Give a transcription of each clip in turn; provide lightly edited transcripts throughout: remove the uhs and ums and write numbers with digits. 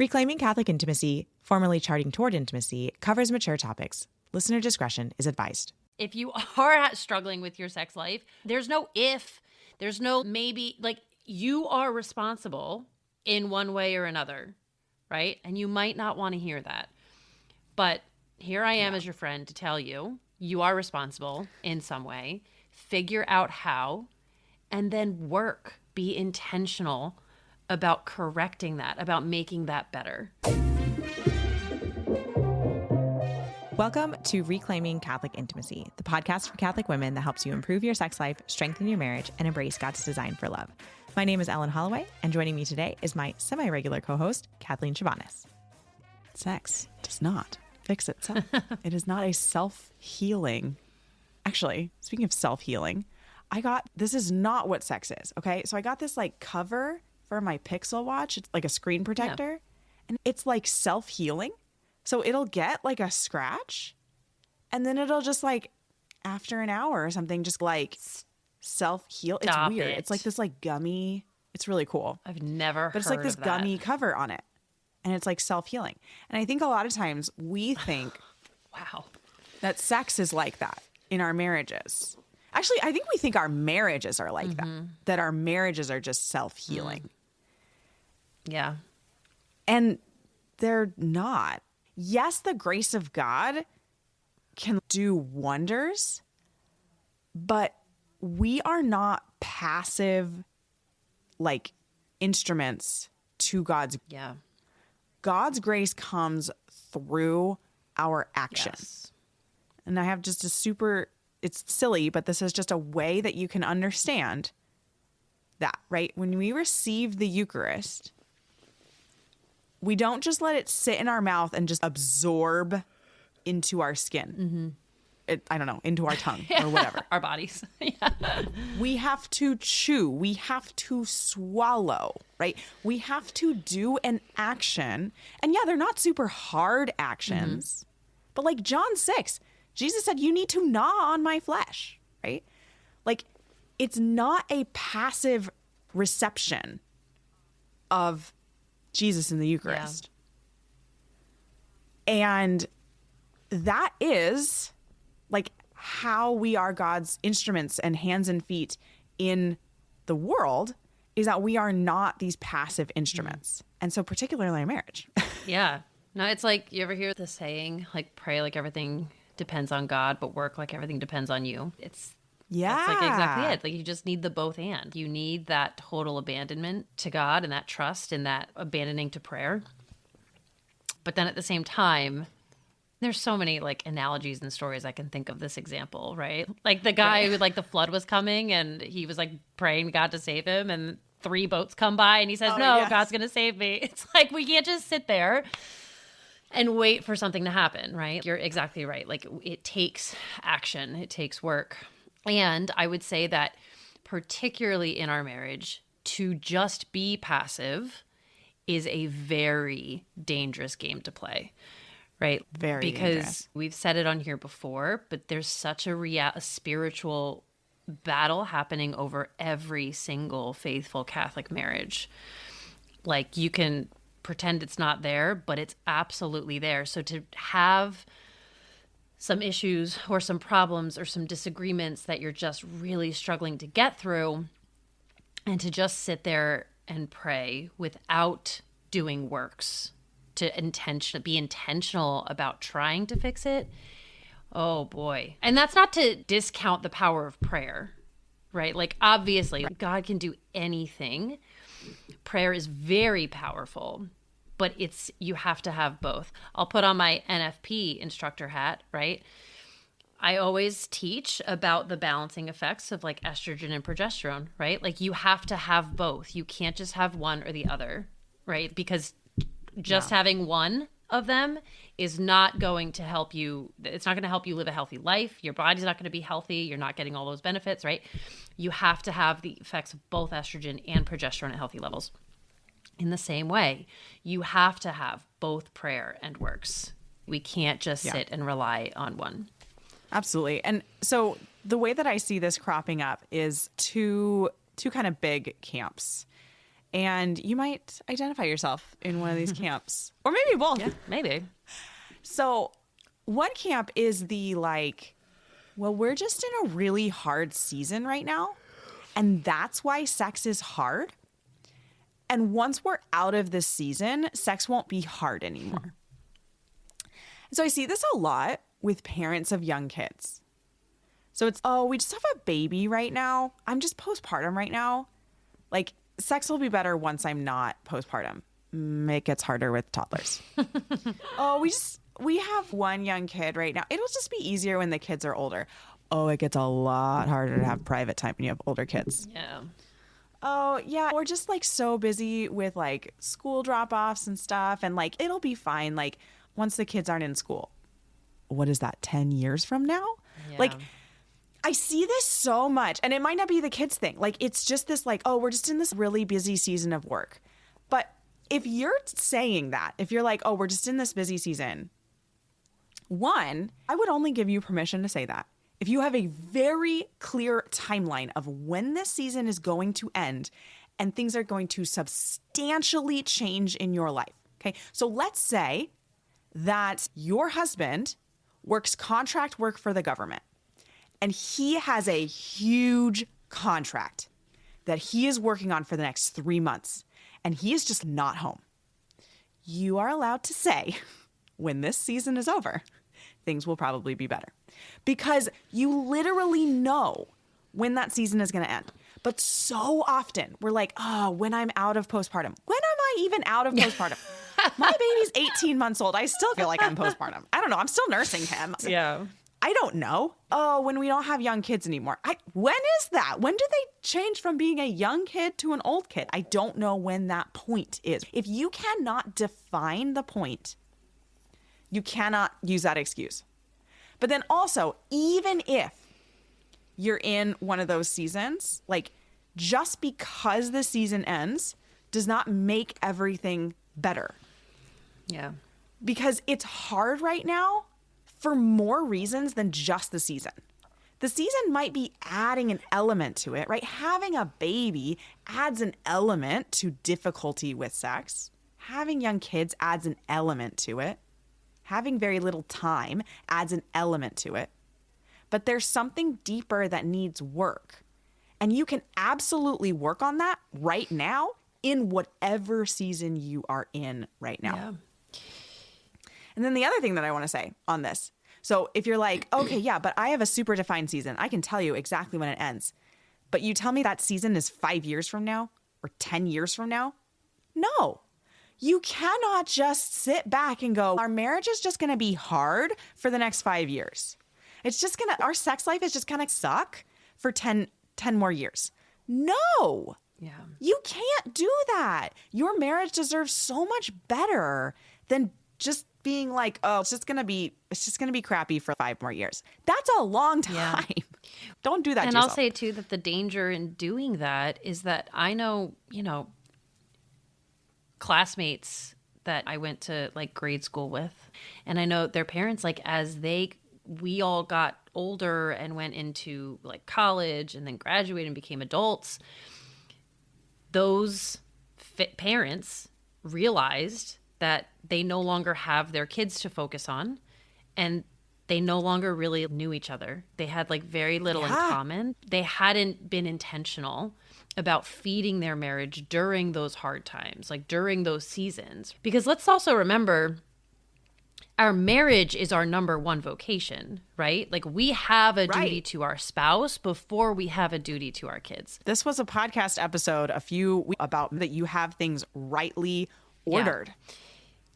Reclaiming Catholic Intimacy, formerly Charting Toward Intimacy, covers mature topics. Listener discretion is advised. If you are struggling with your sex life, there's no if, there's no maybe. Like, you are responsible in one way or another, right? And you might not want to hear that. But here I am as your friend to tell you, you are responsible in some way. Figure out how, and then work. Be intentional about correcting that, about making that better. Welcome to Reclaiming Catholic Intimacy, the podcast for Catholic women that helps you improve your sex life, strengthen your marriage, and embrace God's design for love. My name is Ellen Holloway, and joining me today is my semi-regular co-host, Kathleen Chovanes. Sex does not fix itself. It is not a self-healing. Actually, speaking of self-healing, this is not what sex is, okay? So I got this like cover for my Pixel watch. It's like a screen protector, and it's like self-healing. So it'll get like a scratch, and then it'll just like after an hour or something, just like self-heal. It's weird. It's like this like gummy. It's really cool. I've never heard of that. But it's like this gummy cover on it, and it's like self-healing. And I think a lot of times we think wow, that sex is like that in our marriages. Actually, I think we think our marriages are like that our marriages are just self-healing. Yeah. And they're not. Yes, the grace of God can do wonders, but we are not passive, like, instruments to God's. Yeah. God's grace comes through our action. Yes. And I have just it's silly, but this is just a way that you can understand that, right? When we receive the Eucharist, we don't just let it sit in our mouth and just absorb into our skin. I don't know, into our tongue or whatever. Our bodies. We have to chew. We have to swallow, right? We have to do an action. And yeah, they're not super hard actions. But like John 6, Jesus said, you need to gnaw on my flesh, right? Like, it's not a passive reception of Jesus in the Eucharist. Yeah. And that is like how we are God's instruments and hands and feet in the world, is that we are not these passive instruments. And so particularly in marriage. Yeah. No, it's like, you ever hear the saying, like, pray like everything depends on God, but work like everything depends on you. That's like exactly it. Like, you just need the both and. You need that total abandonment to God and that trust and that abandoning to prayer. But then at the same time, there's so many like analogies and stories I can think of this example, right? Like the guy who like the flood was coming and he was like praying to God to save him, and 3 boats come by and he says, God's going to save me. It's like, we can't just sit there and wait for something to happen, right? You're exactly right. Like, it takes action. It takes work. And I would say that particularly in our marriage, to just be passive is a very dangerous game to play, right? Very dangerous. Because we've said it on here before, but there's such a spiritual battle happening over every single faithful Catholic marriage. Like, you can pretend it's not there, but it's absolutely there. So to have some issues or some problems or some disagreements that you're just really struggling to get through, and to just sit there and pray without doing works to be intentional about trying to fix it. Oh boy. And that's not to discount the power of prayer, right? Like, obviously God can do anything. Prayer is very powerful, but you have to have both. I'll put on my NFP instructor hat, right? I always teach about the balancing effects of like estrogen and progesterone, right? Like, you have to have both. You can't just have one or the other, right? Because just having one of them is not going to help you. It's not going to help you live a healthy life. Your body's not going to be healthy. You're not getting all those benefits, right? You have to have the effects of both estrogen and progesterone at healthy levels. In the same way, you have to have both prayer and works. We can't just sit and rely on one. Absolutely. And so the way that I see this cropping up is two kind of big camps. And you might identify yourself in one of these camps, or maybe both. Yeah, maybe. So one camp is the like, well, we're just in a really hard season right now. And that's why sex is hard. And once we're out of this season, sex won't be hard anymore. So I see this a lot with parents of young kids. So it's, oh, we just have a baby right now. I'm just postpartum right now. Like, sex will be better once I'm not postpartum. It gets harder with toddlers. Oh, we have one young kid right now. It'll just be easier when the kids are older. Oh, it gets a lot harder to have private time when you have older kids. Yeah. Oh, yeah. We're just like so busy with like school drop-offs and stuff. And like, it'll be fine. Like, once the kids aren't in school. What is that, 10 years from now? Yeah. Like, I see this so much. And it might not be the kids thing. Like, it's just this like, oh, we're just in this really busy season of work. But if you're saying that, if you're like, oh, we're just in this busy season, one, I would only give you permission to say that if you have a very clear timeline of when this season is going to end and things are going to substantially change in your life. Okay. So let's say that your husband works contract work for the government and he has a huge contract that he is working on for the next 3 months and he is just not home. You are allowed to say, when this season is over, things will probably be better because you literally know when that season is going to end. But so often we're like, oh, when I'm out of postpartum. When am I even out of postpartum? My baby's 18 months old. I still feel like I'm postpartum. I don't know. I'm still nursing him. Yeah. I don't know. Oh, when we don't have young kids anymore. When is that? When do they change from being a young kid to an old kid? I don't know when that point is. If you cannot define the point, you cannot use that excuse. But then also, even if you're in one of those seasons, like just because the season ends does not make everything better. Yeah. Because it's hard right now for more reasons than just the season. The season might be adding an element to it, right? Having a baby adds an element to difficulty with sex. Having young kids adds an element to it. Having very little time adds an element to it. But there's something deeper that needs work. And you can absolutely work on that right now in whatever season you are in right now. Yeah. And then the other thing that I want to say on this. So if you're like, okay, yeah, but I have a super defined season. I can tell you exactly when it ends. But you tell me that season is 5 years from now or 10 years from now? No. You cannot just sit back and go, our marriage is just going to be hard for the next 5 years. It's just going to, our sex life is just going to suck for 10 more years. No. Yeah. You can't do that. Your marriage deserves so much better than just being like, oh, it's just gonna be crappy for 5 more years. That's a long time. Yeah. Don't do that. And to yourself. I'll say too that the danger in doing that is that I know, classmates that I went to like grade school with, and I know their parents, like we all got older and went into like college and then graduated and became adults. Those parents realized that they no longer have their kids to focus on, and they no longer really knew each other. They had like very little in common. They hadn't been intentional about feeding their marriage during those hard times, like during those seasons. Because let's also remember, our marriage is our number one vocation, right? Like we have a duty to our spouse before we have a duty to our kids. This was a podcast episode a few weeks about that you have things rightly ordered. Yeah.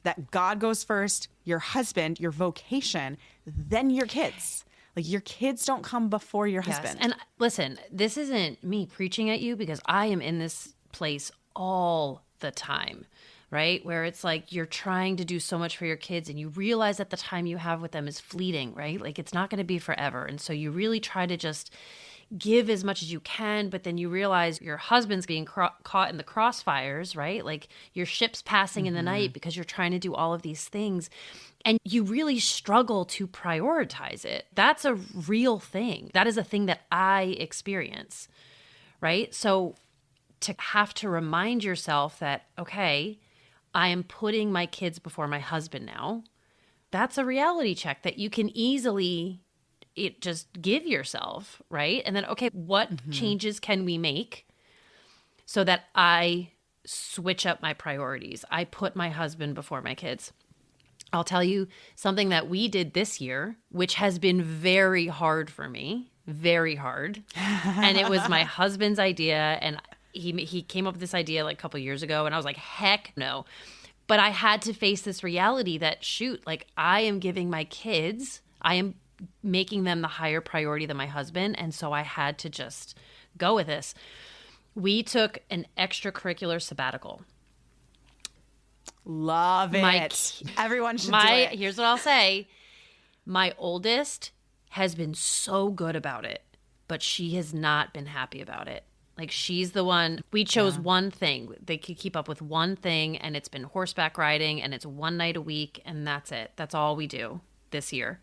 That God goes first, your husband, your vocation, then your kids. Like your kids don't come before your husband. And listen, this isn't me preaching at you because I am in this place all the time, right? Where it's like you're trying to do so much for your kids and you realize that the time you have with them is fleeting, right? Like it's not going to be forever. And so you really try to just give as much as you can, but then you realize your husband's being caught in the crossfires, right? Like your ship's passing in the night because you're trying to do all of these things and you really struggle to prioritize it. That's a real thing. That is a thing that I experience, right? So to have to remind yourself that, okay, I am putting my kids before my husband now. That's a reality check that you can easily just give yourself, right? And then, okay, what changes can we make so that I switch up my priorities? I put my husband before my kids. I'll tell you something that we did this year, which has been very hard for me, very hard. And it was my husband's idea. And he came up with this idea like a couple years ago. And I was like, heck no. But I had to face this reality that, shoot, like I am giving my kids, I am making them the higher priority than my husband. And so I had to just go with this. We took an extracurricular sabbatical. Love it. Everyone should do it. Here's what I'll say. My oldest has been so good about it, but she has not been happy about it. Like she's the one, we chose one thing. They could keep up with one thing, and it's been horseback riding, and it's one night a week, and that's it. That's all we do this year.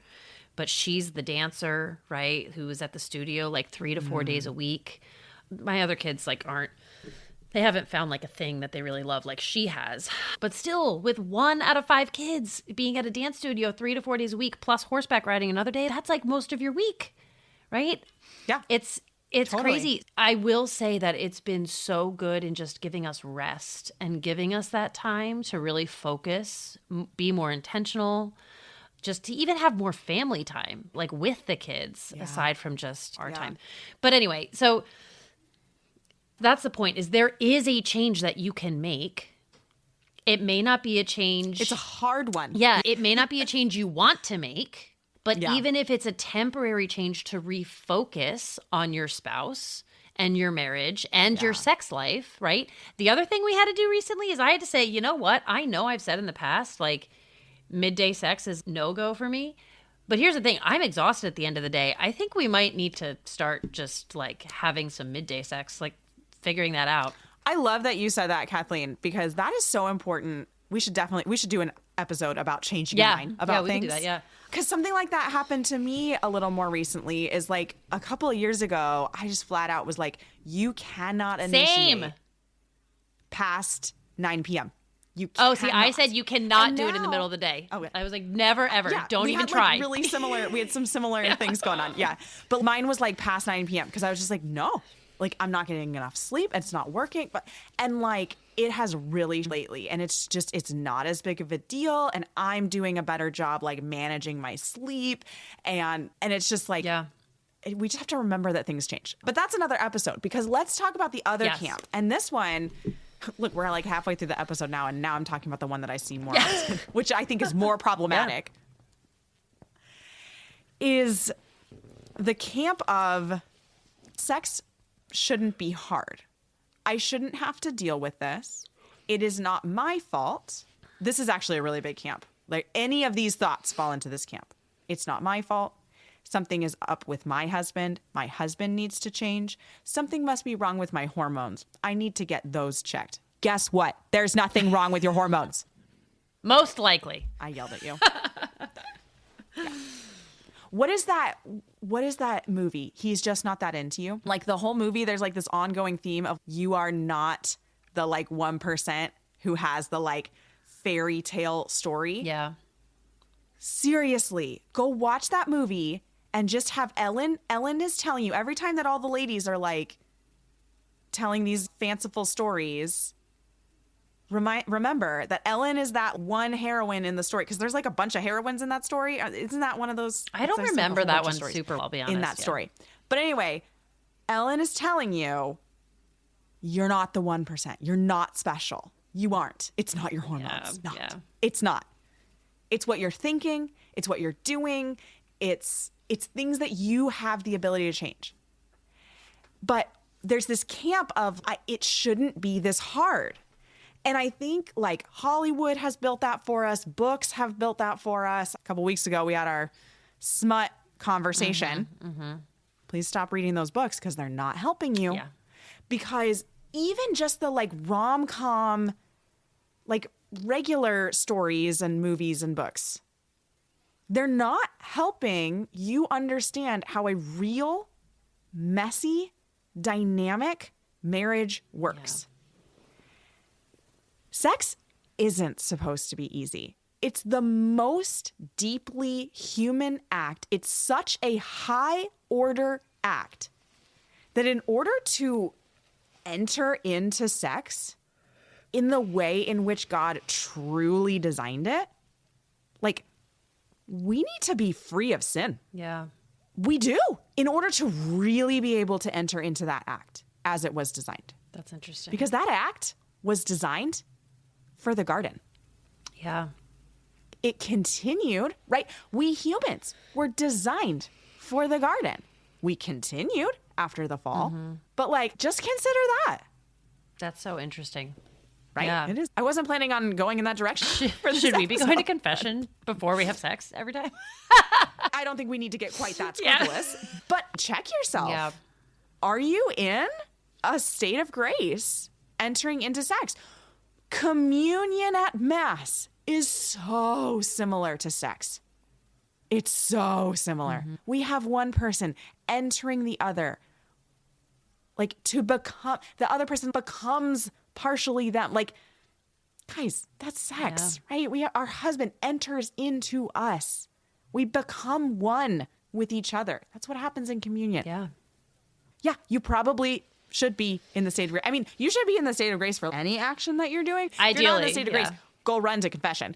But she's the dancer, right, who is at the studio like 3 to 4 days a week. My other kids they haven't found like a thing that they really love like she has. But still, with 1 out of 5 kids being at a dance studio 3 to 4 days a week, plus horseback riding another day, that's like most of your week, right? Yeah. It's totally crazy. I will say that it's been so good in just giving us rest and giving us that time to really focus, be more intentional, just to even have more family time, like with the kids, aside from just our time. But anyway, so that's the point, is there is a change that you can make. It may not be a change. It's a hard one. Yeah, it may not be a change you want to make, but even if it's a temporary change to refocus on your spouse and your marriage and your sex life, right? The other thing we had to do recently is I had to say, you know what? I know I've said in the past, like midday sex is no-go for me. But here's the thing. I'm exhausted at the end of the day. I think we might need to start just like having some midday sex, like figuring that out. I love that you said that, Kathleen, because that is so important. We should do an episode about changing your mind about things. We can do that, Because something like that happened to me a little more recently. Is like a couple of years ago, I just flat out was like, you cannot initiate past 9 p.m. You cannot. Oh, see, I said you cannot do it in the middle of the day. Oh, I was like, never, ever. Don't even try. Really similar. We had some similar things going on. Yeah. But mine was like past 9 p.m. because I was just like, no. Like, I'm not getting enough sleep. It's not working. And like, it has really lately. And it's not as big of a deal. And I'm doing a better job, like, managing my sleep. And it's just like, we just have to remember that things change. But that's another episode, because let's talk about the other camp. And this one, look, we're like halfway through the episode now. And now I'm talking about the one that I see more often, which I think is more problematic, is the camp of sex shouldn't be hard. I shouldn't have to deal with this. It is not my fault. This is actually a really big camp. Like, any of these thoughts fall into this camp. It's not my fault. Something is up with my husband. My husband needs to change. Something must be wrong with my hormones. I need to get those checked. Guess what? There's nothing wrong with your hormones. Most likely. I yelled at you. What is that movie? He's Just Not That Into You. Like, the whole movie, there's like this ongoing theme of you are not the like 1% who has the like fairy tale story. Yeah. Seriously, go watch that movie and just have Ellen. Ellen is telling you every time that all the ladies are like telling these fanciful stories. Remember that Ellen is that one heroine in the story, because there's like a bunch of heroines in that story. Isn't that one of those? I don't remember that one super well, I'll be honest. In that story. But anyway, Ellen is telling you, you're not the 1%. You're not special. You aren't. It's not your hormones. It's not. It's what you're thinking. It's what you're doing. It's things that you have the ability to change. But there's this camp of it shouldn't be this hard. And I think like Hollywood has built that for us. Books have built that for us. A couple weeks ago, we had our smut conversation. Please stop reading those books because they're not helping you. Yeah. Because even just the like rom-com, like regular stories and movies and books, they're not helping you understand how a real, messy, dynamic marriage works. Sex isn't supposed to be easy. It's the most deeply human act. It's such a high order act that in order to enter into sex in the way in which God truly designed it, like, we need to be free of sin. Yeah. We do, in order to really be able to enter into that act as it was designed. That's interesting. Because that act was designed for the garden. Yeah. It continued, right? We humans were designed for the garden. We continued after the fall, but like, just consider that. That's so interesting. Right? Yeah. It is. I wasn't planning on going in that direction. Should we be going to confession before we have sex every time? I don't think we need to get quite that scrupulous, but check yourself. Yeah. Are you in a state of grace entering into sex? Communion at Mass is so similar to sex. It's so similar. We have one person entering the other, like, to become, the other person becomes partially them. Like, guys, that's sex, right? Our husband enters into us. We become one with each other. That's what happens in communion. Yeah. Yeah, you probably should be in the state of grace. I mean, you should be in the state of grace for any action that you're doing. If you're not in Ideally, the state of grace, go run to confession.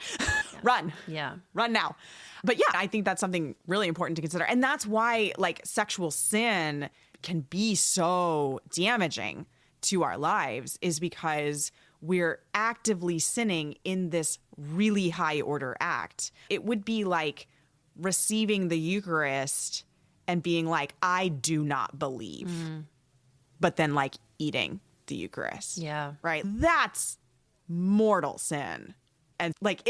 Run. Yeah. Run now. But yeah, I think that's something really important to consider. And that's why, like, sexual sin can be so damaging to our lives, is because we're actively sinning in this really high order act. It would be like receiving the Eucharist and being like, I do not believe, but then like eating the Eucharist. Yeah. Right? That's mortal sin. And like,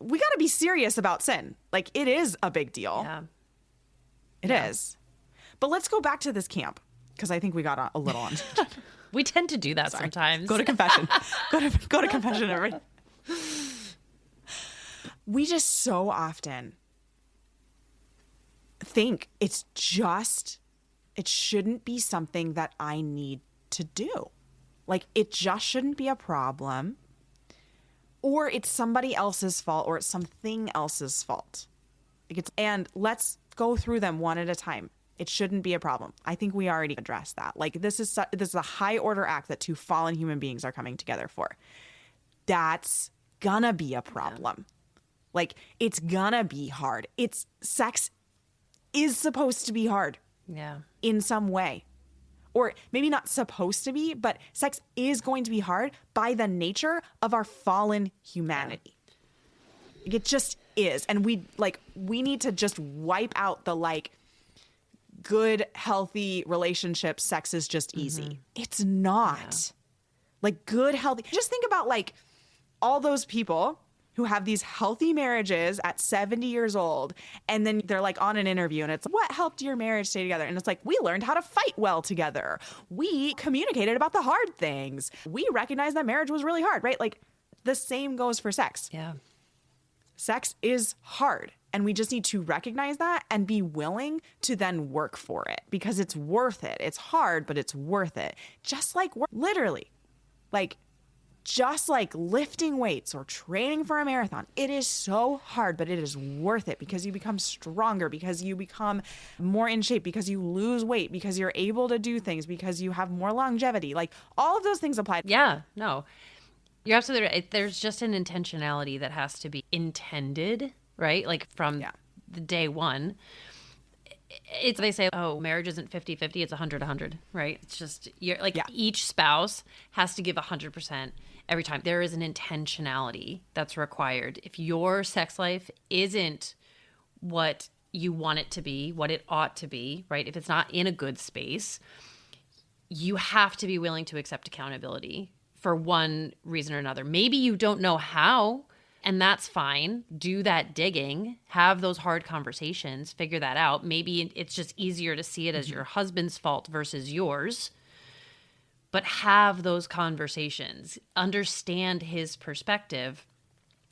we got to be serious about sin. Like, it is a big deal. Yeah. It is. But let's go back to this camp, because I think we got a little on. We tend to do that sometimes. Go to confession. go to confession, everybody. We just so often think it shouldn't be something that I need to do. Like, it just shouldn't be a problem, or it's somebody else's fault, or it's something else's fault. And let's go through them one at a time. It shouldn't be a problem. I think we already addressed that. Like, this is a high order act that two fallen human beings are coming together for. That's gonna be a problem. Like, it's gonna be hard. Sex is supposed to be hard. Yeah. In some way. Or maybe not supposed to be, but sex is going to be hard by the nature of our fallen humanity. It just is. And we need to just wipe out the like good, healthy relationships. Sex is just easy. It's not. Yeah. Like, good, healthy. Just think about like all those people who have these healthy marriages at 70 years old, and then they're like on an interview and it's, what helped your marriage stay together? And it's like, we learned how to fight well together. We communicated about the hard things. We recognized that marriage was really hard, right? Like, the same goes for sex. Yeah. Sex is hard, and we just need to recognize that and be willing to then work for it, because it's worth it. It's hard, but it's worth it. Just like literally, like, just like lifting weights or training for a marathon. It is so hard, but it is worth it, because you become stronger, because you become more in shape, because you lose weight, because you're able to do things, because you have more longevity. Like, all of those things apply. Yeah, no, you're absolutely right. There's just an intentionality that has to be intended, right? Like, from the day one. They say, oh, marriage isn't 50-50, it's 100-100, right? It's just, you're like, each spouse has to give 100% every time. There is an intentionality that's required. If your sex life isn't what you want it to be, what it ought to be, right? If it's not in a good space, you have to be willing to accept accountability for one reason or another. Maybe you don't know how, and that's fine. Do that digging, have those hard conversations, figure that out. Maybe it's just easier to see it as your husband's fault versus yours. But have those conversations, understand his perspective,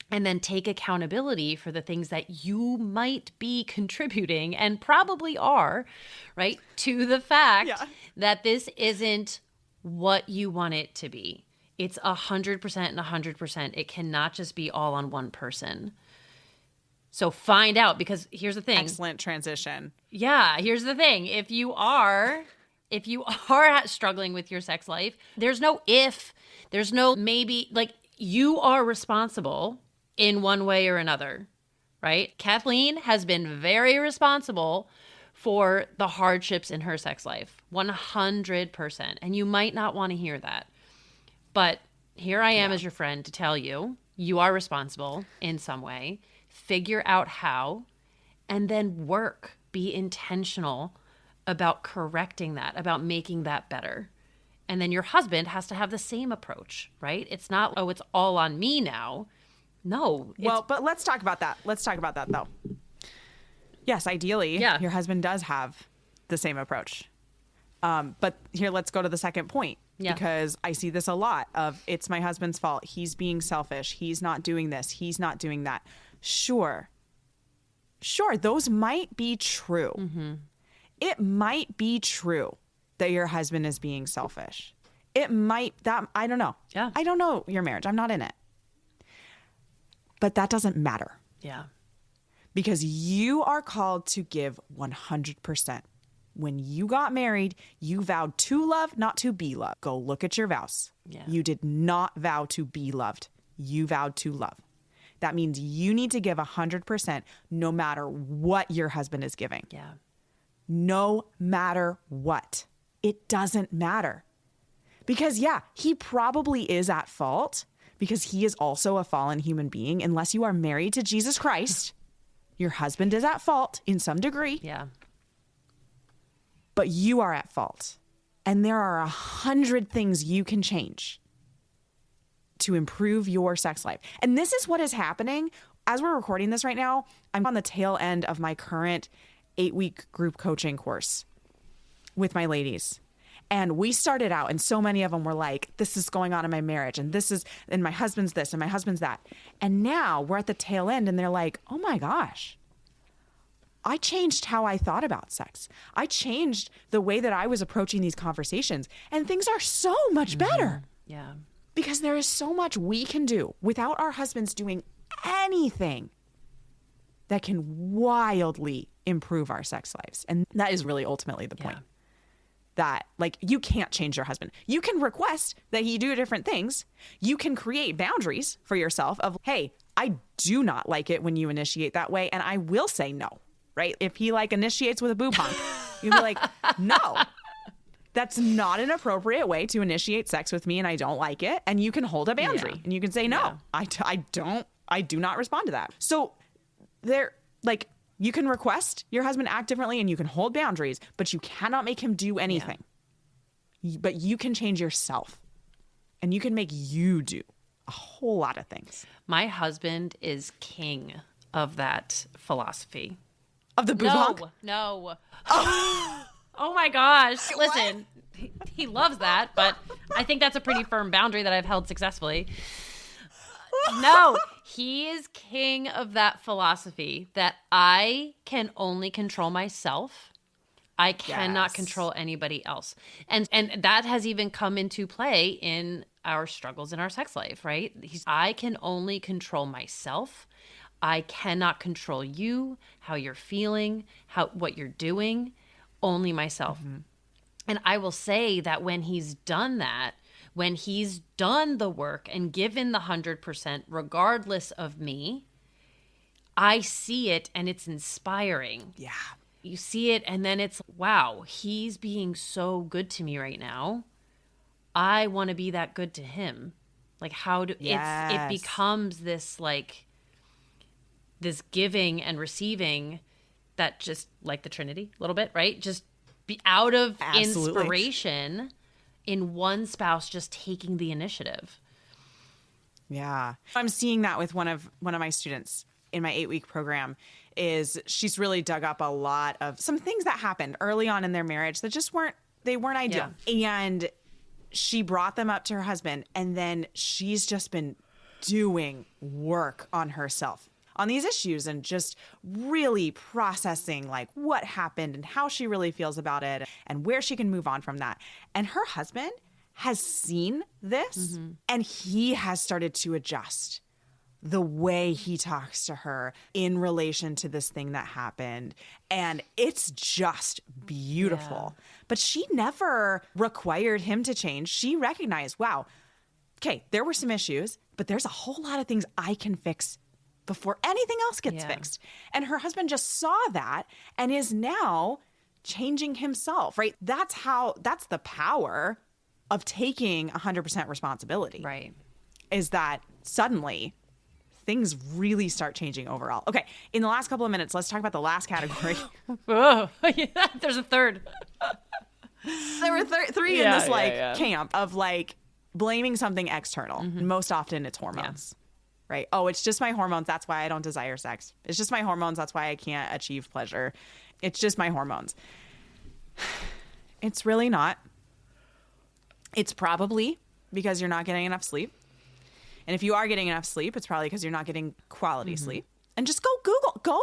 and then take accountability for the things that you might be contributing, and probably are, right, to the fact that this isn't what you want it to be. It's 100% and 100%. It cannot just be all on one person. So find out, because here's the thing. Excellent transition. Yeah, here's the thing. If you are struggling with your sex life, there's no if, there's no maybe. Like, you are responsible in one way or another, right? Kathleen has been very responsible for the hardships in her sex life, 100%. And you might not want to hear that. But here I am as your friend to tell you, you are responsible in some way. Figure out how, and then work. Be intentional about correcting that, about making that better. And then your husband has to have the same approach, right? It's not, oh, it's all on me now. No. Well, but let's talk about that. Let's talk about that, though. Yes, ideally, your husband does have the same approach. But here, let's go to the second point. Yeah. Because I see this a lot of, it's my husband's fault. He's being selfish. He's not doing this. He's not doing that. Sure, those might be true. Mm-hmm. It might be true that your husband is being selfish. It might, I don't know. Yeah. I don't know your marriage. I'm not in it. But that doesn't matter. Yeah. Because you are called to give 100%. When you got married, you vowed to love, not to be loved. Go look at your vows. Yeah. You did not vow to be loved. You vowed to love. That means you need to give 100% no matter what your husband is giving. Yeah. No matter what. It doesn't matter. Because, he probably is at fault because he is also a fallen human being. Unless you are married to Jesus Christ, your husband is at fault in some degree. Yeah. But you are at fault. And there are 100 things you can change to improve your sex life. And this is what is happening. As we're recording this right now, I'm on the tail end of my current 8-week group coaching course with my ladies. And we started out and so many of them were like, this is going on in my marriage and my husband's this and my husband's that. And now we're at the tail end and they're like, oh my gosh, I changed how I thought about sex. I changed the way that I was approaching these conversations and things are so much better. Yeah. Because there is so much we can do without our husbands doing anything that can wildly improve our sex lives. And that is really ultimately the point. That, like, you can't change your husband. You can request that he do different things. You can create boundaries for yourself of, hey, I do not like it when you initiate that way. And I will say no, right? If he initiates with a boob hump, you'd be like, no. That's not an appropriate way to initiate sex with me and I don't like it. And you can hold a boundary and you can say, no, I do not respond to that. So you can request your husband act differently and you can hold boundaries, but you cannot make him do anything. Yeah. But you can change yourself and you can make you do a whole lot of things. My husband is king of that philosophy. Of the boob hump? No. Oh my gosh. Listen, he loves that, but I think that's a pretty firm boundary that I've held successfully. No, he is king of that philosophy that I can only control myself. I cannot control anybody else. And that has even come into play in our struggles in our sex life, right? I can only control myself. I cannot control you, how you're feeling, what you're doing. Only myself. Mm-hmm. And I will say that when he's done that, when he's done the work and given the 100%, regardless of me, I see it and it's inspiring. Yeah. You see it and then it's, wow, he's being so good to me right now. I want to be that good to him. Like it becomes this this giving and receiving that just like the Trinity a little bit, right? Just be out of inspiration in one spouse just taking the initiative. Yeah. I'm seeing that with one of my students in my 8-week program is she's really dug up a lot of some things that happened early on in their marriage that just weren't ideal. Yeah. And she brought them up to her husband and then she's just been doing work on herself on these issues and just really processing what happened and how she really feels about it and where she can move on from that. And her husband has seen this and he has started to adjust the way he talks to her in relation to this thing that happened. And it's just beautiful. Yeah. But she never required him to change. She recognized, wow, okay, there were some issues, but there's a whole lot of things I can fix before anything else gets fixed. And her husband just saw that and is now changing himself, right? That's the power of taking 100% responsibility. Right. Is that suddenly things really start changing overall. Okay, in the last couple of minutes, let's talk about the last category. Oh, yeah, there's a third. There were three in this camp of like blaming something external. And most often it's hormones. Right? Oh, it's just my hormones. That's why I don't desire sex. It's just my hormones. That's why I can't achieve pleasure. It's just my hormones. It's really not. It's probably because you're not getting enough sleep. And if you are getting enough sleep, it's probably because you're not getting quality sleep. And just go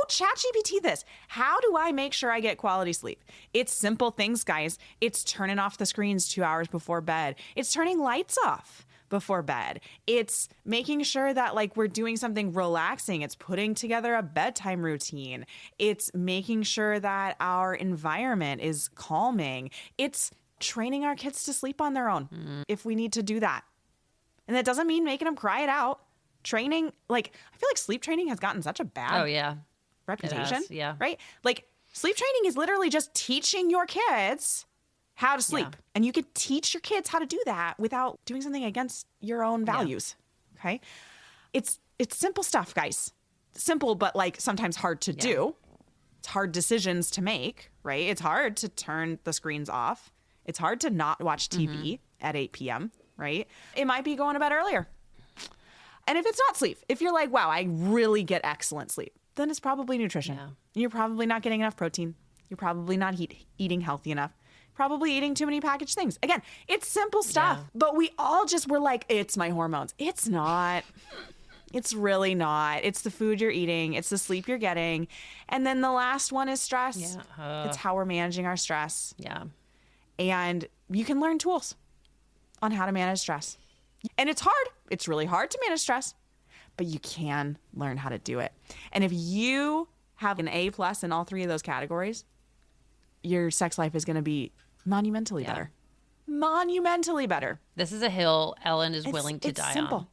ChatGPT this. How do I make sure I get quality sleep? It's simple things, guys. It's turning off the screens 2 hours before bed. It's turning lights off before bed. It's making sure that like we're doing something relaxing. It's putting together a bedtime routine. It's making sure that our environment is calming. It's training our kids to sleep on their own if we need to do that. And that doesn't mean making them cry it out. Training, like, I feel like sleep training has gotten such a bad reputation. Right? Like, sleep training is literally just teaching your kids how to sleep. And you could teach your kids how to do that without doing something against your own values. Okay? It's simple stuff, guys. Simple, but like sometimes hard to do. It's hard decisions to make, right? It's hard to turn the screens off. It's hard to not watch TV at 8 p.m., right? It might be going to bed earlier. And if it's not sleep, if you're like, wow, I really get excellent sleep, then it's probably nutrition. Yeah. You're probably not getting enough protein. You're probably not eating healthy enough. Probably eating too many packaged things. Again, it's simple stuff, but we all just were like, it's my hormones. It's not. It's really not. It's the food you're eating. It's the sleep you're getting. And then the last one is stress. Yeah. It's how we're managing our stress. Yeah. And you can learn tools on how to manage stress. And it's hard. It's really hard to manage stress, but you can learn how to do it. And if you have an A+ in all three of those categories, your sex life is going to be monumentally better. Monumentally better. This is a hill Ellen is willing to die simple.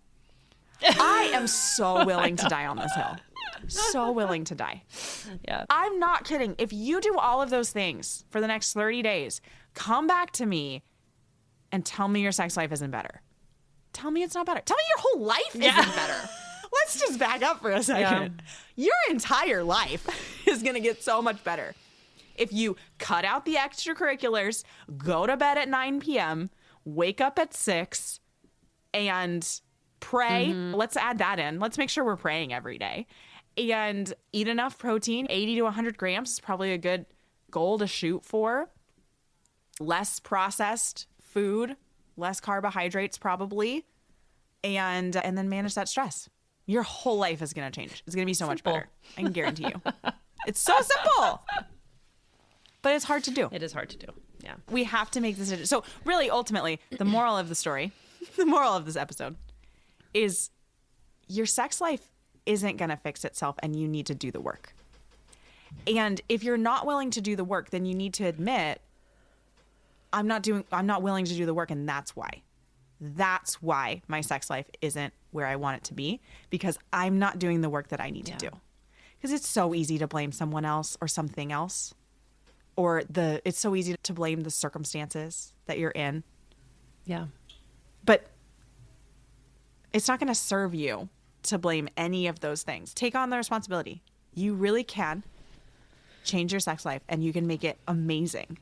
on. I am so willing to die on this hill. So willing to die. Yeah. I'm not kidding. If you do all of those things for the next 30 days, come back to me and tell me your sex life isn't better. Tell me it's not better. Tell me your whole life isn't better. Let's just back up for a second. Yeah. Your entire life is going to get so much better. If you cut out the extracurriculars, go to bed at 9 p.m., wake up at 6, and pray. Let's add that in. Let's make sure we're praying every day. And eat enough protein. 80 to 100 grams is probably a good goal to shoot for. Less processed food, less carbohydrates probably, and then manage that stress. Your whole life is going to change. It's going to be so much better. I can guarantee you. It's so simple. But it's hard to do. It is hard to do. Yeah. We have to make this decision. So really, ultimately, the moral of the story, the moral of this episode is your sex life isn't going to fix itself and you need to do the work. And if you're not willing to do the work, then you need to admit, I'm not willing to do the work, and that's why. That's why my sex life isn't where I want it to be, because I'm not doing the work that I need to do. Because it's so easy to blame someone else or something else. Or it's so easy to blame the circumstances that you're in. Yeah. But it's not going to serve you to blame any of those things. Take on the responsibility. You really can change your sex life, and you can make it amazing.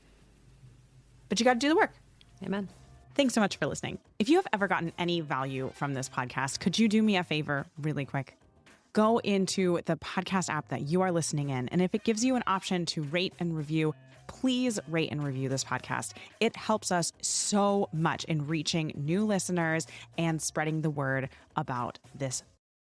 But you got to do the work. Amen. Thanks so much for listening. If you have ever gotten any value from this podcast, could you do me a favor really quick? Go into the podcast app that you are listening in, and if it gives you an option to rate and review, please rate and review this podcast. It helps us so much in reaching new listeners and spreading the word about this